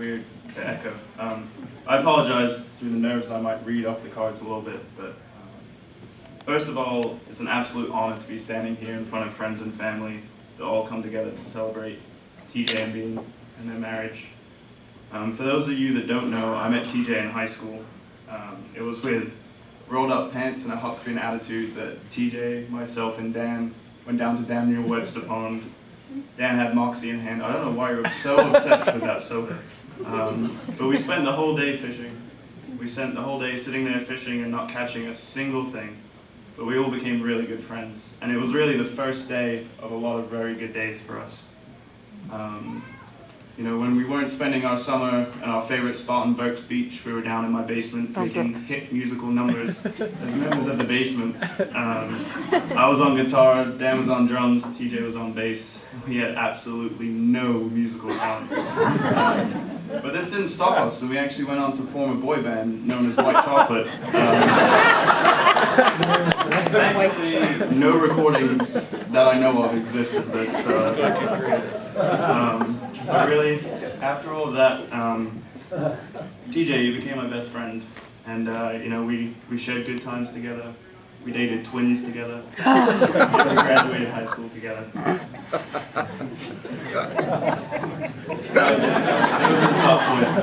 weird to echo. I apologize through the nerves. I might read off the cards a little bit, but first of all, it's an absolute honor to be standing here in front of friends and family to all come together to celebrate TJ and Bean and their marriage. For those of you that don't know, I met TJ in high school. It was with rolled up pants and a Huck Finn attitude that TJ, myself, and Dan went down to Daniel Webster Pond. Dan had Moxie in hand. I don't know why you were so obsessed with that soda. But we spent the whole day fishing. We spent the whole day sitting there fishing and not catching a single thing. But we all became really good friends. And it was really the first day of a lot of very good days for us. You know, when we weren't spending our summer at our favorite spot on Burke's Beach, we were down in my basement making hit musical numbers as members of the Basements. I was on guitar, Dan was on drums, TJ was on bass. We had absolutely no musical talent. But this didn't stop us, so we actually went on to form a boy band known as White Chocolate. Thankfully, no recordings that I know of exist of this, so that's good. But really, after all of that, TJ, you became my best friend, and you know, we shared good times together. We dated twins together. We graduated high school together. Those are the top points.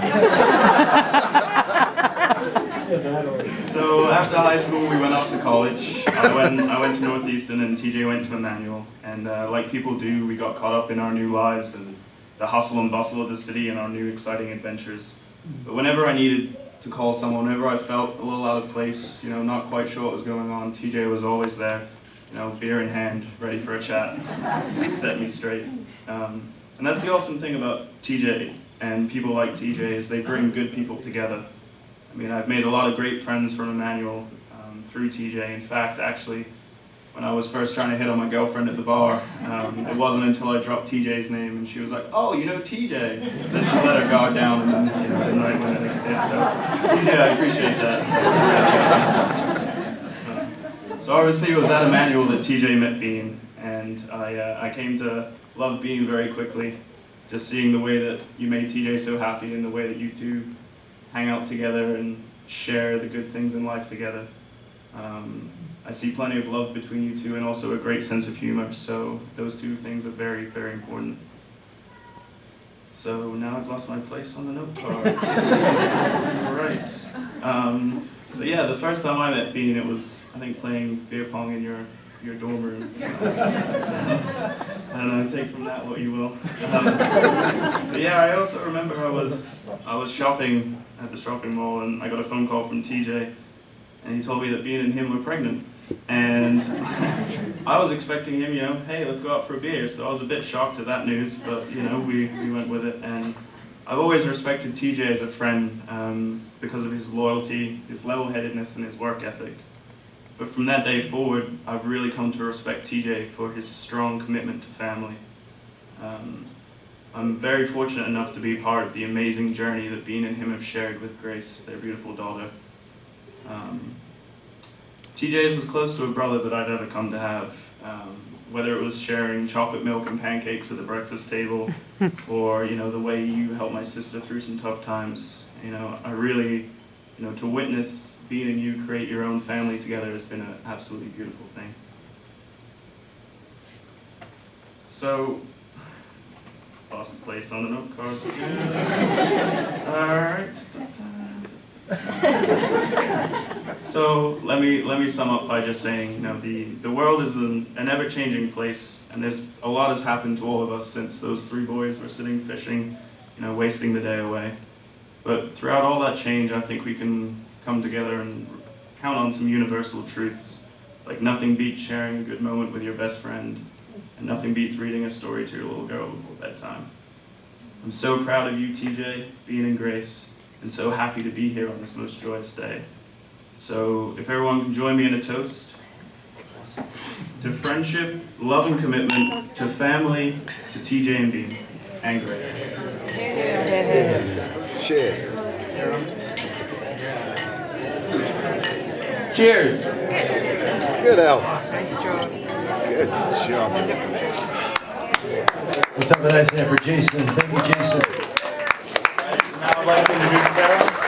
So after high school, we went off to college. I went to Northeastern, and TJ went to Emmanuel. And like people do, we got caught up in our new lives and the hustle and bustle of the city and our new exciting adventures. But whenever I needed to call someone, whenever I felt a little out of place, you know, not quite sure what was going on, TJ was always there, you know, beer in hand, ready for a chat, set me straight. And that's the awesome thing about TJ and people like TJ is they bring good people together. I mean, I've made a lot of great friends from Emmanuel through TJ. In fact, actually, when I was first trying to hit on my girlfriend at the bar, it wasn't until I dropped TJ's name and she was like, "Oh, you know TJ." Then she let her guard down and then, you know, the night went like it did. So, TJ, I appreciate that. So obviously it was at Emmanuel that TJ met Bean, and I came to love Bean very quickly. Just seeing the way that you made TJ so happy and the way that you two hang out together and share the good things in life together. I see plenty of love between you two and also a great sense of humor, so those two things are very, very important. So now I've lost my place on the note cards. Alright. But yeah, the first time I met Bean, it was, I think, playing beer pong in your dorm room. I don't know, take from that what you will. But yeah, I also remember I was shopping at the shopping mall and I got a phone call from TJ. And he told me that Bean and him were pregnant. And I was expecting him, you know, hey, let's go out for a beer. So I was a bit shocked at that news, but, you know, we went with it. And I've always respected TJ as a friend because of his loyalty, his level-headedness, and his work ethic. But from that day forward, I've really come to respect TJ for his strong commitment to family. I'm very fortunate enough to be part of the amazing journey that Bean and him have shared with Grace, their beautiful daughter. TJ is as close to a brother that I'd ever come to have, whether it was sharing chocolate milk and pancakes at the breakfast table, or, you know, the way you helped my sister through some tough times. You know, I really, you know, to witness Bean and you create your own family together has been an absolutely beautiful thing. So, lost the place on the note cards again. Alright. So let me sum up by just saying, you know, the world is an ever-changing place, and there's a lot has happened to all of us since those three boys were sitting fishing, you know, wasting the day away. But throughout all that change, I think we can come together and count on some universal truths, like nothing beats sharing a good moment with your best friend, and nothing beats reading a story to your little girl before bedtime. I'm so proud of you, TJ, Bean and Grace, and so happy to be here on this most joyous day. So if everyone can join me in a toast to friendship, love and commitment, to family, to TJ and Bean, and Grace. Cheers. Cheers. Good, Al. Nice job. Good job. Wonderful job. Let's have a nice hand for Jason. Thank you, Jason. Now I'd like to introduce Sarah.